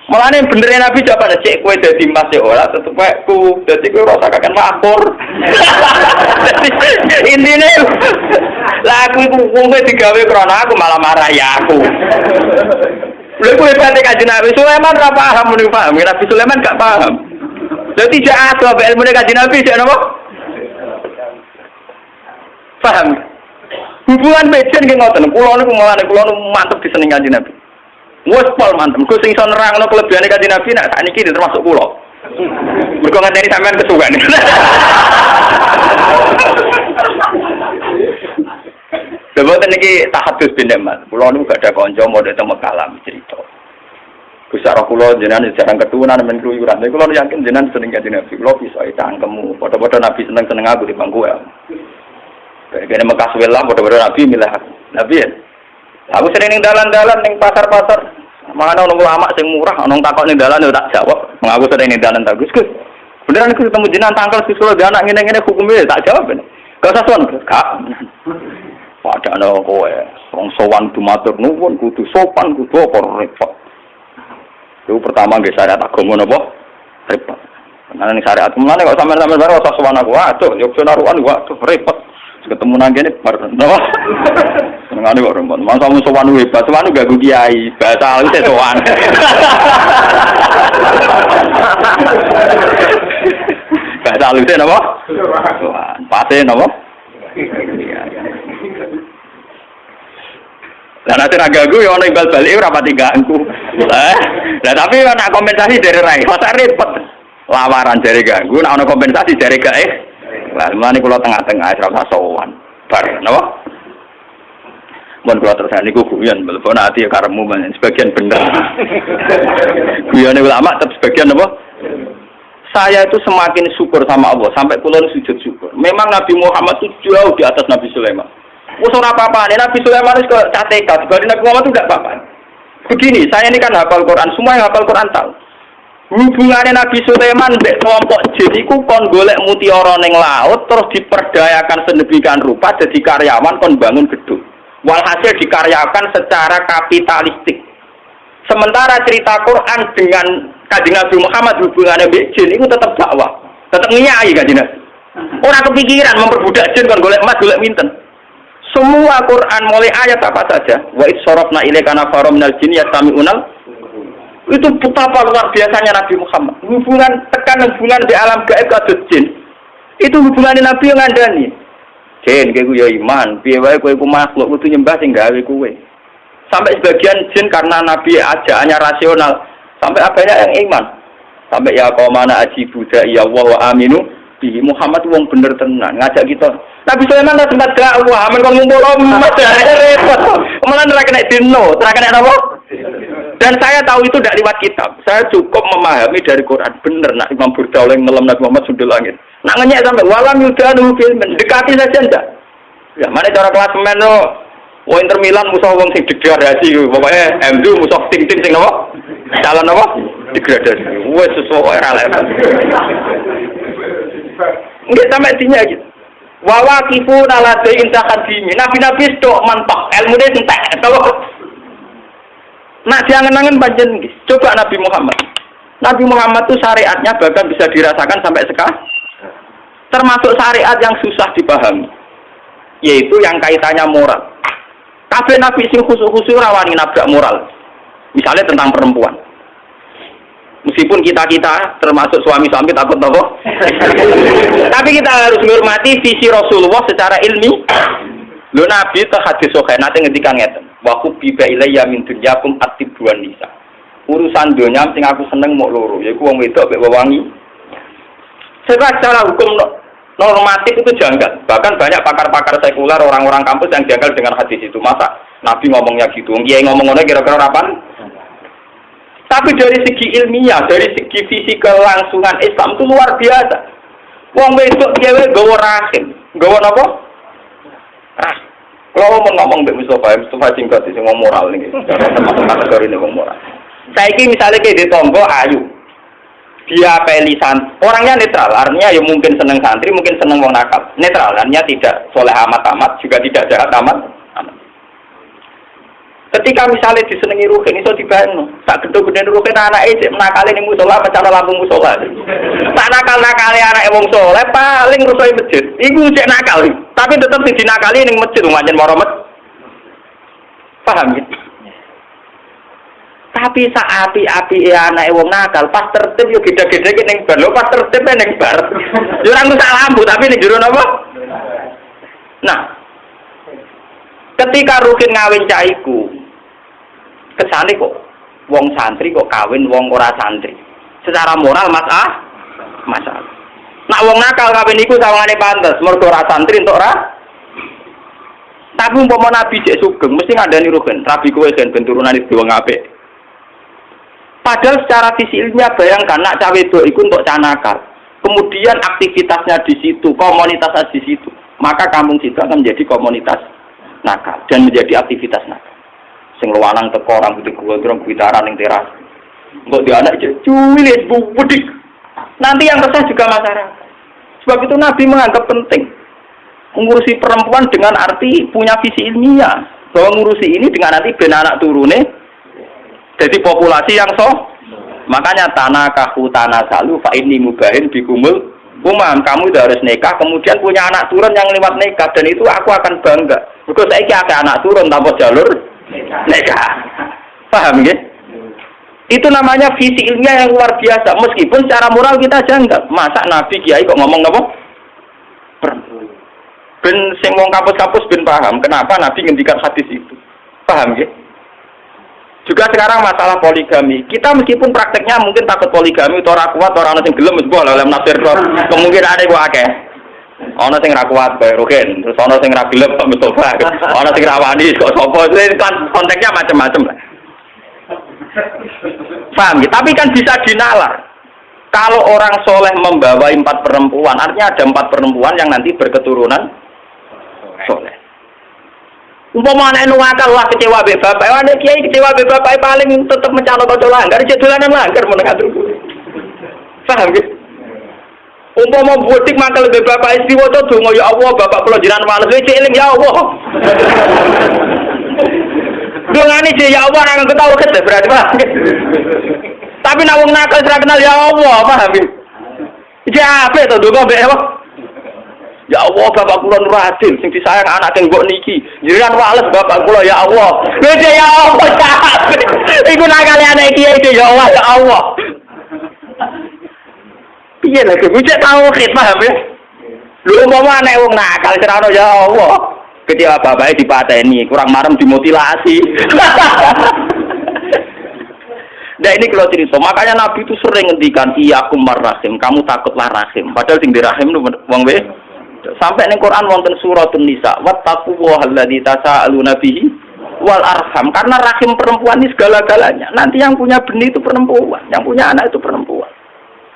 Mulane bener Nabi jawaban cek kowe dadi emas ya ora tetep ku dadi kowe ora kaken makmur. Intine lah aku iku wong digawe krana aku malah marah ya aku. Lha kowe pate Kanjeng Nabi Sulaiman ora paham muni paham, Nabi Sulaiman gak paham. Dadi jak ado ilmu Kanjeng Nabi jak napa? Paham. Hubungan beden ki ngoten, kula niku mantep diseneng Kanjeng Nabi. Wes pol mantep. Ku sing iso nerangno kelebihane Kanjeng Nabi nek sakniki termasuk kula. Mergo ngenteni sampean kesuwen. Deboten niki tahadus bin Mas. Kula niku gak ada kanca modhe teng Mekalam cerita. Gus Arah kula jenengan jarang keturunan men keluyuran. Kula yakin jenengan seneng Kanjeng Nabi. Kula bisa cangkemmu. Padha-padha Nabi seneng aku di bangku ya. Kene Mekah suwe lah padha-padha Nabi milih aku. Nabi ya. Aku sering ning dalan-dalan ning pasar-pasar. Mana ono ulama sing murah, ono takok ning dalan yo tak jawab. Aku sering ning dalan tak Gus. Beneran aku ketemu jenengan tangkel siswa anak ngene-ngene hukumnya tak jawab. Gak usah sowan, gak. Padahal kowe wong sowan dumatur nuwun kudu sopan kudu apa repot. Itu pertama nggih syariat agama napa? Repot. Nang syariat mulane kok sampean baru usah sowan aku. Aduh, yo narukan waduh repot. Ketemu nang kene bar napa? Senengane kok rembon. Mangsamu sowan hebat, sowan gak kiai, bahasa alus sowan. Bahasa alus napa? Sowan. Pate napa? Lah nek ora ganggu ya ana imbal balik ora pati ganggu. Lah tapi ana kompensasi dari rai. Masa repot. Lawaran dari ganggu, nek ana kompensasi dari gaeh. Lah mulane kula tengah-tengah ora usah sowan. Bar napa? Mun kula terus niku guyon mlebu ati ya karepmu sebagian bener. Guyone ulama tetep sebagian napa? saya itu semakin syukur sama Allah sampai kula sujud syukur. Memang Nabi Muhammad itu jauh di atas Nabi Sulaiman. Wes ora apa-apa, Nabi Sulaiman itu kok cateka, dibanding Nabi Muhammad itu enggak apa-apa. Begini, saya ini kan hafal Quran, semua yang hafal Quran tahu. Hubungannya Nabi Sulaiman mbek kelompok jin iku kon golek mutiara ning laut terus diperdayakan sedemikian rupa jadi karyawan kon bangun gedung. Walhasil dikaryakan secara kapitalistik. Sementara cerita Quran dengan Kanjeng Nabi Muhammad hubungannya mbek jin itu tetap dakwah, tetap ngiyai Kanjeng Nabi. Ora kepikiran memperbudak jin kon golek emas, golek winten. Semua Quran mulai ayat apa saja, wa id sarafna ilaika nafarum minal jin yastami'unal. Itu betapa luar biasanya Nabi Muhammad. Hubungan di alam gaib kados jin. Itu hubungannya Nabi yang ngandani. Jin kowe ya iman, piye wae kowe iku makhluk kudu nyembah sing gawe kowe. Sampai sebagian jin karena Nabi ajaannya rasional, sampai banyak yang iman. Sampai ya qomana ajibu ya Allah wa aminu bihi Muhammad wong bener tenan ngajak kita. Nabi Sulaiman tak sempat dakwah, amen kon ngumpul umat repot. Malah ora kena dino, ora kena apa? Dan saya tahu itu tidak lewat kitab. Saya cukup memahami dari Quran. Bener nak Imam Burda oleh ngelam Nabi Muhammad sundul langit. Nak ngenyek sampai walam yudanu fil mendekati saja ndak. Ya mana cara klasemen lo? Wong Inter Milan musuh wong sing degradasi pokoknya MU musuh tim-tim sing apa? Calon apa? Degradasi. Wes sesuatu ora level. Nggih sampai dinya gitu. Wa waqifuna la inta qadimi. Nabi-nabi stok mantok, ilmune entek. Nak diangen-angen panjen nggih. Coba Nabi Muhammad. Nabi Muhammad itu syariatnya bahkan bisa dirasakan sampai sekarang. Termasuk syariat yang susah dipahami. Yaitu yang kaitannya moral. Kabeh Nabi sing khusus-khusus ora wani nabrak moral. Misalnya tentang perempuan. Meskipun kita termasuk suami-suami takut apa? Tapi kita harus menghormati visi Rasulullah secara ilmi. Lho Nabi teh hadis sahih nate ngendikan ngeten. Wa kubbiba ilayya min dunyakum atibwan nisa. Urusan dunia sing aku seneng mok loro, yaiku wong wedok mek wewangi. Secara hukum normatif itu janggal. Bahkan banyak pakar-pakar sekuler, orang-orang kampus yang janggal dengan hadis itu. Masa Nabi ngomongnya gitu? Kiai ngomong ngono kira-kira kapan? Tapi dari segi ilmiah, dari segi visi kelangsungan Islam itu luar biasa. Wong wedok dhewe nggawa rahim. Nggawa napa? Kalau ngomong Mbak Mustafa singkat sing ngomong moral niki. Termasuk kategori wong moral. Saiki misalnya kayak di tonggo ayu. Dia pelisan, orangnya netral, artinya ya mungkin seneng santri, mungkin seneng wong nakal. Netral, artinya tidak soleh amat-amat, juga tidak jahat amat. Ketika misalnya disenengi Ruhin, itu dibayang, tak gede-gede Ruhin anak itu menakali nih musola, pecah lampu musola. Tak nakal-nakali anak wong soleh, paling rusoi masjid. Iku cek nakal, tapi tetap dinakali nih masjid, umajan waromet. Paham gitu? Tapi saat api anak wong nakal, pas tertib yo gede-gede ning bar, lho pas tertib ning bar. Yo ora ngrusak lampu, tapi ning jero napa? Nah, ketika Rukin ngawin caiku, kesane kok wong santri kok kawin wong ora santri. Secara moral masalah. Nak wong nakal kawin iku sawangane pantes, mergo ora santri entuk ora. Tapi umpama Nabi cek sugeng, mesti ngandani Rukin, rabi kowe ben turunan iki wong apik. Padahal secara visi ilmiah bayangkan nak cawe wedok iku untuk canakal. Kemudian aktivitasnya di situ, komunitasnya di situ. Maka kampung situ akan menjadi komunitas nakal dan menjadi aktivitas nakal. Sing luwanang teko orang putih gua gitaran ning teras. Engko dia anak cuwilis budik. Nanti yang resah juga masyarakat. Sebab itu Nabi menganggap penting mengurusi perempuan dengan arti punya visi ilmiah. Bahwa ngurusi ini dengan arti ben anak turune jadi populasi yang makanya tanah salu fa ini mubahin bikumul umam, kamu itu harus nikah kemudian punya anak turun yang lewat nikah, dan itu aku akan bangga because saya ada anak turun tanpa jalur nikah. Paham ya? Itu namanya visi ilmiah yang luar biasa. Meskipun secara moral kita janggal, masa Nabi Kiai kok ngomong apa? Ben sing wong kampus-kampus ben paham kenapa Nabi ngendikan hadis itu. Paham ya? Juga sekarang masalah poligami. Kita meskipun prakteknya mungkin takut poligami itu ora kuat, orang sing gelem wis boleh dalam nafsir kemungkinan ada iku akeh. Ana sing ra kuat kaya Ruhin, terus ana sing ra gelem Pak Mustofa. Ana sing ra wani kok sapa. Kan konteksnya macam-macam lah. Paham ya? Tapi kan bisa dinalar. Kalau orang soleh membawa 4 perempuan, artinya ada 4 perempuan yang nanti berketurunan soleh. Umpama anak nuwakal lah kecewa be bapak, ana kiai kecewa be bapak paling tetap mencalon kanca langgar, jadulanan langgar meneng atur. Paham ge? Umpama butik mangkel be bapak istri waca donga ya Allah, bapak kula jenengan males wis eling ya Allah. Dongane je ya Allah nang ketawa gede berarti Pak. Tapi nek wong nakal ora kenal ya Allah, paham ge? Iki ape to donga mbek apa? Ya Allah, bapak kula nur adil sing disayang anak sing mbok niki. Jenengan wales bapak kula ya Allah. Wis ya Allah. Iku nakale anak kiai ya Allah, ya Allah. Piye lha bocah tauhid paham ya? Lho umpama anak wong nakal serano ya Allah. Ketika bapake dipateni, kurang marem dimutilasi. Nah ini kalau cerita, makanya Nabi itu sering ngendikan iyakum marrahim, kamu takutlah rahim. Padahal sing dirahim itu wong we. Sampai ning Quran wonten suratun Nisa, wattaqullaha alladzi tasaaluna bihi wal arham. Karena rahim perempuan ini segala-galanya. Nanti yang punya benih itu perempuan, yang punya anak itu perempuan.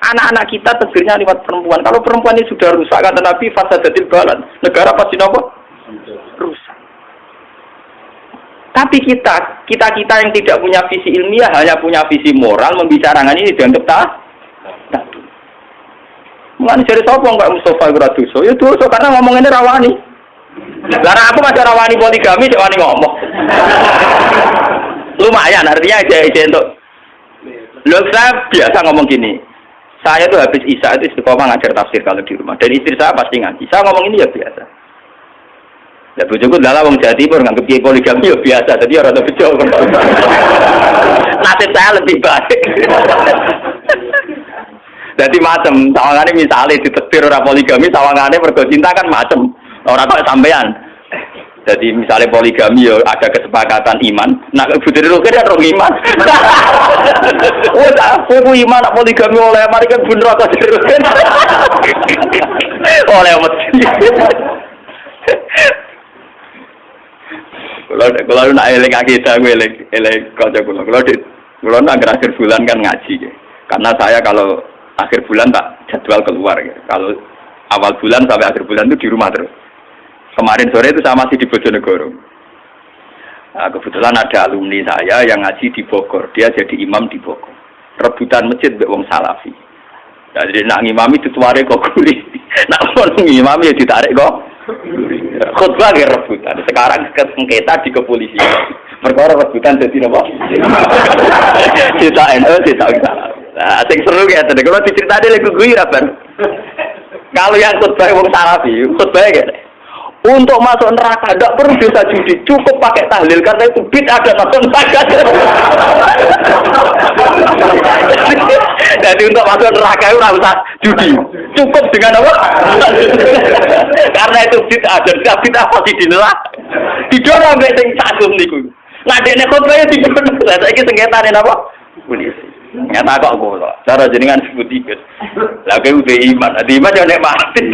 Anak-anak kita tegirnya lewat perempuan. Kalau perempuan ini sudah rusak, kata Nabi, fasadatil balad. Negara pasti nopo? Rusak. Tapi kita yang tidak punya visi ilmiah, hanya punya visi moral, membicarakan ini dianggap tak. Mulane jare sapa enggak Mustafa ora dosa? Ya dosa karena ngomong ini rawani. Lah aku masih rawani poligami cek wani ngomong. Lumayan artinya aja untuk. Lho saya biasa ngomong gini. Saya tuh habis Isya itu istiqomah ngajar tafsir kalau di rumah. Dan istri saya pasti ngaji. Saya ngomong ini ya biasa. Ya bojoku dalah wong Jawa Timur nganggep kiai poligami ya biasa. Jadi ora ada bejo. Nasib saya lebih baik. Jadi macam, sawangane misalnya ditetir ora poligami, sawangane mergo cinta kan macam ora kok sampean. Jadi misalnya poligami ya ada kesepakatan iman. Nah butir lu kan ora iman. Wes aku iman poligami oleh mari kan bener kok terus. Oleh mesti. Kalau nak eling akidah gue eling kanca kula nak akhir bulan kan ngaji. Karena saya kalau akhir bulan tak jadwal keluar ya. Kalau awal bulan sampai akhir bulan itu di rumah terus. Kemarin sore itu saya masih di Bojonegoro. Nah, kebetulan ada alumni saya yang ngaji di Bogor. Dia jadi imam di Bogor. Rebutan masjid mbek wong Salafi. Nah, jadi nak ngimami dituare kok guri. Nak ngimami ya ditarik kok. Khutbah ge rebutan. Sekarang sengketa di kepolisian. Perkara rebutan dadi napa? Cita cita. Nah, sing seru ya tadi. Kalau diceritani lagi gue rabar. Kalau yang khutbah wong Salafi, khutbah gini. Untuk masuk neraka tidak perlu dosa judi, cukup pakai tahlil karena itu bid'ah dan masuk neraka. Jadi untuk masuk neraka itu tidak usah judi, cukup dengan apa? Karena itu bid'ah dan bid'ah pasti dinelak. Didorong oleh sing cagum niku. Ngadene khutbahnya didorong. Lah saiki sengketane apa? Polisi. Nyata kok kula. Cara jenengan sebut dikit. Lah kowe udah iman. Iman yo nek mati.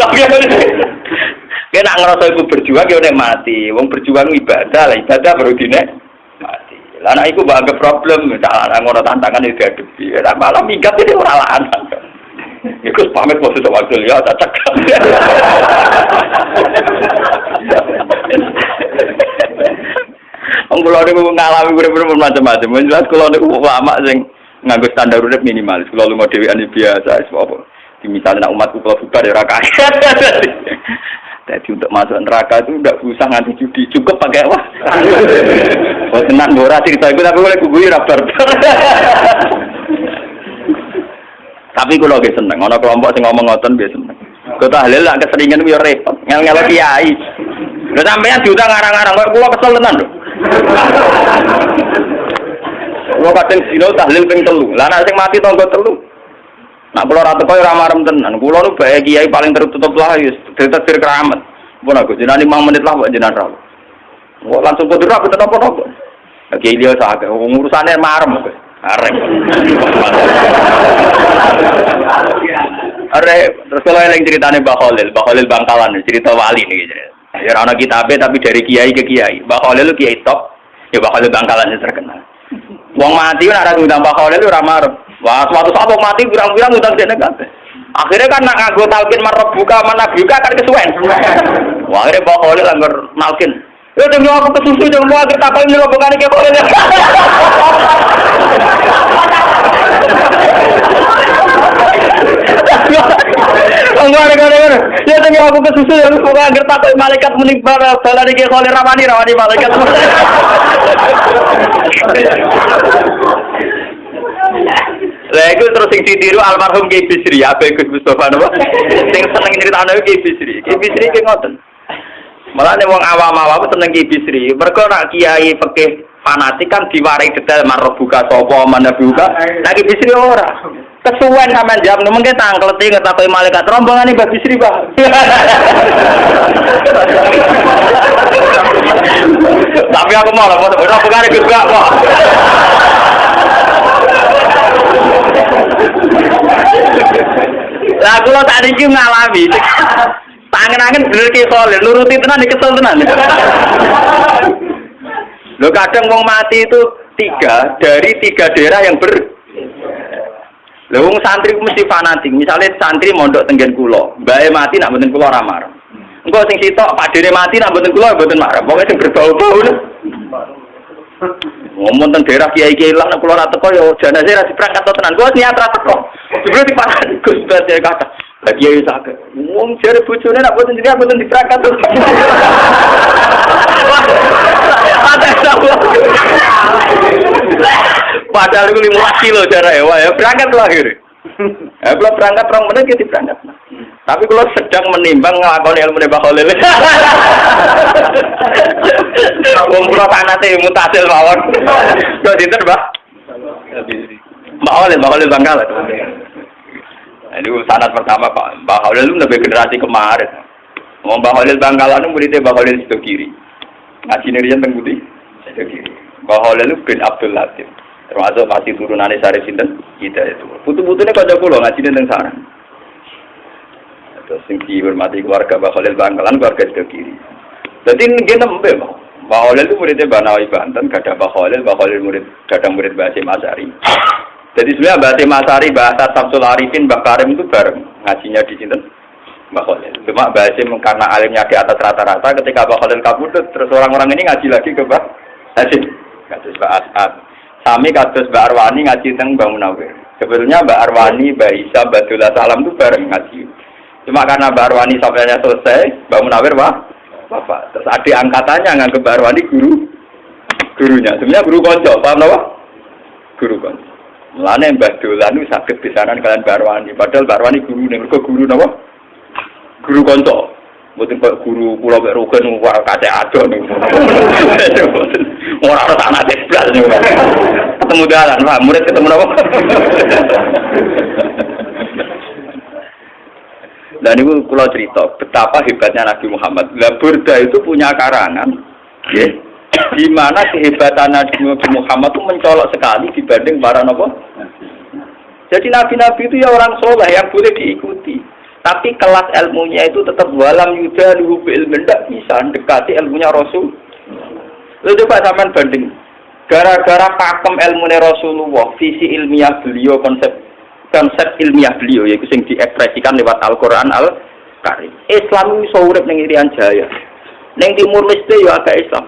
Kena ngerasa iku berjuang yo nek mati. Wong berjuang ibadah, lah ibadah baru dine mati. Lah nek iku mbak problem, salah ngono tantangan itu dihadapi. Lah malah minggat iki ora lanang. Iku pamit bos itu waktu ya cocok. Wong kula niku ngalami urip-urip macam-macam. Jelas kula niku ulama sing nganggo standar urip minimalis. Kula lunga dhewean biasa wis apa. Di misalnya umatku kula bubar ya ora kaget. Jadi untuk masuk neraka itu enggak usah nganti judi, cukup pakai apa? Oh tenang ora cerita iku tapi oleh guyu ra bar. Tapi kula ge seneng, ana kelompok sing ngomong ngoten biasa seneng. Kok tahlil lak keseringan ku yo repot, ngel-ngel kiai. Lha sampeyan diundang ngarang-ngarang kok kula kesel tenan lho. Kula kadang dino tahlil ping 3. Lah nek sing mati tangga 3. Nak kula ora teko ora marem tenan. Kula nu bae kiai paling tertutup lah wis ditetir keramat. Pun aku jenengan 5 menit lah kok jenengan ra. Kok langsung kudu ra betul apa-apa. Kiai dia sak urusane marem kok. Arep. Terus kalau yang ceritane Mbah Khalil Bangkalan cerita wali niki. Ya ora ana kitabe tapi dari kiai ke kiai. Mbah Khalil kiai top. Ya Mbah Khalil Bangkalan terkenal. Wong mati ora ngundang Mbah Khalil ora marem. Wah, suatu saat wong mati pirang-pirang ngundang dene kabeh. Akhirnya kan nak nganggo talqin marab buka manabuka kan kesuwen. Wah, akhirnya Mbak Khalil langgar nalkin. Ya demi aku kesusu jangan mau akhir takoi nyelok bukan iki Khalil. Enggak. Ya demi aku kesusu jangan mau akhir takoi malaikat menimbar balan iki Khalil rawani malaikat. Lah iku terus sing ditiru almarhum Ki Bisri, Abe Gus Mustofa napa? Sing seneng critakno Ki Bisri. Ki Bisri ki ngoten. Malane wong awam-awam seneng Ki Bisri. Mergo nak kiai fikih fanatik kan diwarai detail marbuka sapa manabuka. Nah Ki Bisri ora. Kesuwen sampean jam mengke tangkleti ngetakoki malaikat rombongan Mbah Bisri, Pak. Tapi aku mau lah, ora bukane Gus Pak. Lah kula tadi iki ngalami. Tangen-angen bener Ki Khalil, nuruti tenan kesel tenan. Lho kadang wong mati itu 3 dari 3 daerah yang Lha wong santri ku mesti fanatik. Misale santri mondok tenggen kula, mbake mati nak mboten kula ora marah. Engko sing sitok padene mati nak mboten kula mboten marah. Pokoke sing berbau-bau. Ngomong tentang daerah kiai-kiai lah, nak keluar teko yo jenazah ra diperangkat tenan. Gua niat ra teko. Jebule diparani Gus Badhe kata. Lah kiai sakit. Wong jare bojone nak boten jenenge boten diperangkat. Padahal iku 15 kilo jarae wae ya berangkat lahir. Kalau berangkat 2 menit ya diberangkat. Tapi kalau sedang menimbang nglakoni ilmu Mbah Khalil. Wong kula panate mutasil mawon. Kok dinten, Mbah? Mbah Khalil Bangkalan. Ini sanad pertama Pak. Mbah Khalil itu lebih generasi kemarin. Mbah Khalil Bangkalan itu muridnya Mbah Khalil Sidokiri. Ngajine riyen teng Budi Sidokiri. Mbah Khalil bin Abdul Latif. Termasuk masih turunane Sarif sinten? Kita itu. Putu-putune kanca kula ngajine teng sarang. Terus sing dihormati keluarga Mbah Khalil Bangkalan, keluarga Sidokiri. Dadi nggih nembe, Mbah Khalil itu muridnya Mbah Nawawi Banten, gadah Mbah Khalil murid gadah murid Mbah Hasyim Asy'ari. Jadi sebenarnya Mbah Hasyim Asy'ari, Mbah Samsul Arifin, Mbah Karim itu bareng ngajinya di sinten? Mbah Khalil. Cuma Mbah Hasyim karena alimnya di atas rata-rata, ketika Mbah Khalil kabudut, terus orang-orang ini ngaji lagi ke Mbah Hasyim. Kados Mbah As'ad. Sami kados Mbah Arwani ngaji teng Mbah Munawir. Sebetulnya Mbah Arwani, Mbah Isa, Mbah Dullah Salam itu bareng ngaji. Cuma karena Mbah Arwani sampainya selesai, Mbah Munawir Bapak. Terus adik angkatannya nganggep Mbah Arwani gurunya. Sebenarnya guru konco, paham apa? Guru konco. Mulane Mbah Dullah itu saged pisanan kalian Mbah Arwani. Padahal Mbah Arwani guru niku guru napa? Guru konco. Mboten kok guru kula mek rugen ora kacek ado niku. Ora ana anak blas niku. Ketemu dalan, Pak. Murid ketemu napa? Dan itu kalau cerita betapa hebatnya Nabi Muhammad. Lah Burda itu punya karangan, ya, di mana kehebatan Nabi Muhammad itu mencolok sekali dibanding para nabi. Jadi nabi-nabi itu ya orang soleh yang boleh diikuti. Tapi kelas ilmunya itu tetap walam yuda luhub ilmu tidak bisa dekati ilmunya Rasul. Lalu coba sampean banding. Gara-gara pakem ilmunya Rasulullah, visi ilmiah beliau, konsep ilmiah beliau yaitu yang diekspresikan lewat Al-Quran Al-Karim. Islam iso urip ning Irian Jaya. Ning Timur Leste ya agak Islam.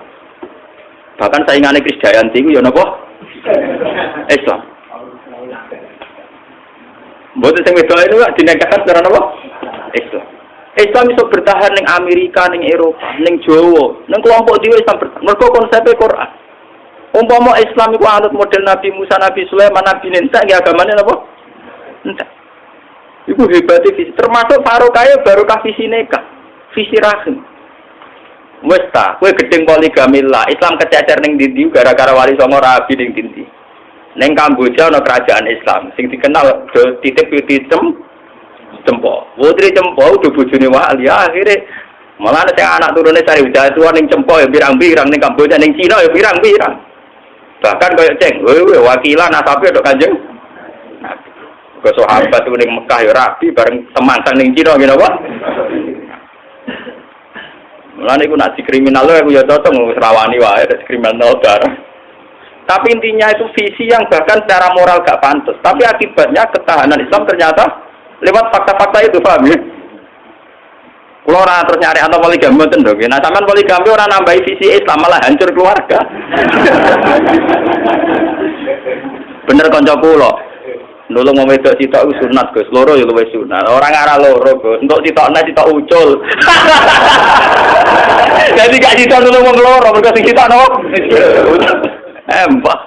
Bahkan saingane Krisdayanti ku ya napa? Islam. Mboten sing wedok itu dinegahkan cara napa? Islam. Islam iso bertahan ning Amerika, ning Eropa, ning Jawa, ning kelompok dhewe Islam bertahan. Mergo konsepnya Quran. Umpama Islam iku anut model Nabi Musa, Nabi Sulaiman, Nabi Nuh, ya agamane napa? Entah. Ibu hebatnya visi. Termasuk Farokaya barokah visi nikah, visi rahim. Wes ta, kowe gedeng poligami lah. Islam kececer ning ndi gara-gara wali songo rabi ning ndi. Ning Kamboja ana kerajaan Islam sing dikenal titip Cempo. Putri Cempo do bojone wali akhire malah sing anak turune cari tua ning Cempo ya pirang-pirang ning Kamboja ning Cina ya pirang-pirang. Bahkan koyo ceng, wakilan asape tok Kanjeng. Ke sahabat itu ning Mekah ya rabi bareng temansan ning Cina ngene apa? Mulane iku nak dikriminal lho aku ya cocok wis rawani wae kriminal bareng. Tapi intinya itu visi yang bahkan secara moral gak pantas. Tapi akibatnya ketahanan Islam ternyata lewat fakta-fakta itu, paham ya? Kalau orang terus nyari atau poligami betul dong. Nah, sampean poligami orang nambahi visi Islam malah hancur keluarga. Bener kanca kula. Nulung wong wedok sitok iku sunat, Gus. Loro ya luwih sunat. Orang arah loro, Gus. Untuk sitokne sitok ucul. Jadi gak sitok nulung wong loro, mergo sing sitok nopo? Empah.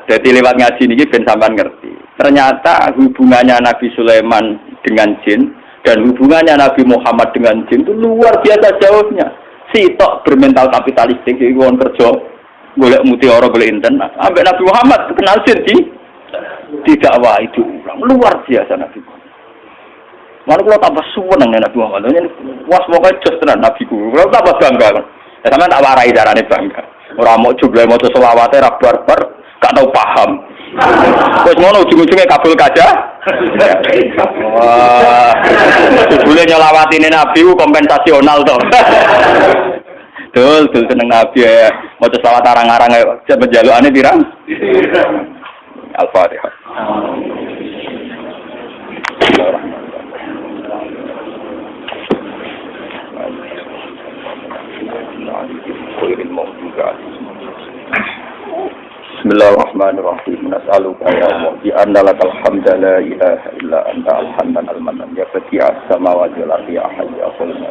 Jadi lewat ngaji niki ben sampean ngerti. Ternyata hubungannya Nabi Sulaiman dengan jin dan hubungannya Nabi Muhammad dengan jin itu luar biasa jauhnya. Sitok bermental kapitalistik iki wong kerja golek mutiara golek internet. Ambek Nabi Muhammad kenal jin di dakwah itu luar biasa Nabi Muhammad. Mana kalau tambah suweneng Nabi Muhammad. Was pokoke jos tenan Nabi ku. Kalau tambah bangga. Ya sampean tak warai carane bangga. Ora mau jumlah maca selawate ra barbar, gak tau paham. Wes ngono ujung-ujunge kabul kaja. Wah. Jebule nyelawatine Nabi ku kompensasional to. Dul seneng Nabi ya. Maca selawat arang-arang ae penjalukane pirang? Al-Fatihah. Bismillahirrahmanirrahim. Nas'aluka ya Allah bi anna lakal hamda la ilaha illa anta al-hanan al-manan ya badi'as samawati wal ardi ya hayyu ya qayyum.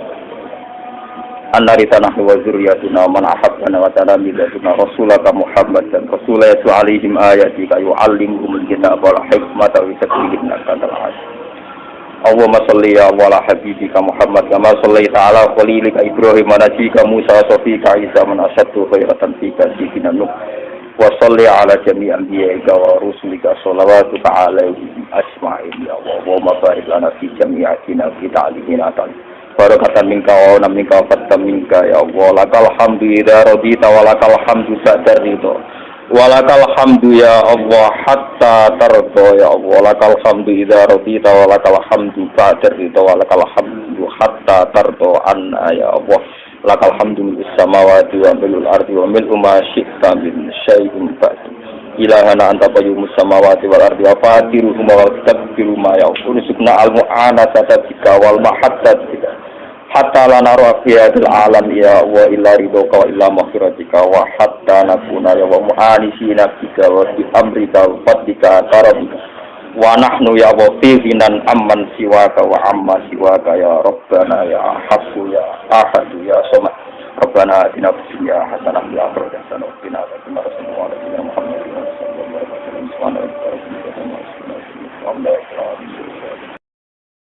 Annarita nahnu wa zurriyatuna man ahabbana wa talamiduna rasulaka Muhammad dan rasulatu alaihim ayatika yu'allimuhumul kitaba wal hikmata wa yuzakkihim antal aziz. Allahumma shalli ala habibika Muhammad kama shallaita ala khalilika Ibrahim wa najika Musa safika Isa man asyaddu khairatan fika sidina Nuh wa shalli ala jami'i anbiya'ika wa rusulika shalawatuka alaihim ajma'in ya Allah wa barik lana fi jami'atina fi ta'limina barakatan minka wa minka fatam minka ya Allah lakal hamdu idza radita wa lakal hamdu ba'da ridha walakal hamdu ya Allah hatta tardo ya Allah lakal hamdu idza radita wa lakal hamdu ba'da ridha wa lakal hamdu hatta tardo anna ya Allah lakal hamdu bis samawati wa bil ardi wa mil ma syi'ta min syai'in ba'd ilahana anta qayyumus samawati wal ardi wa fatiruhuma wa takbiru ma ya ursukna al mu'anasata bika wal mahaddata bika hatta la nara fiyatil alam ya wa illa ridhoka wa illa maghfiratika wa hatta nakuna ya wa mu'anisina bika wa bi amrika wa fadlika karabika wa nahnu ya wa fihinan amman siwaka wa amma siwaka ya rabbana ya haqqu ya ahadu ya samad rabbana atina fid dunya hasanah wa fil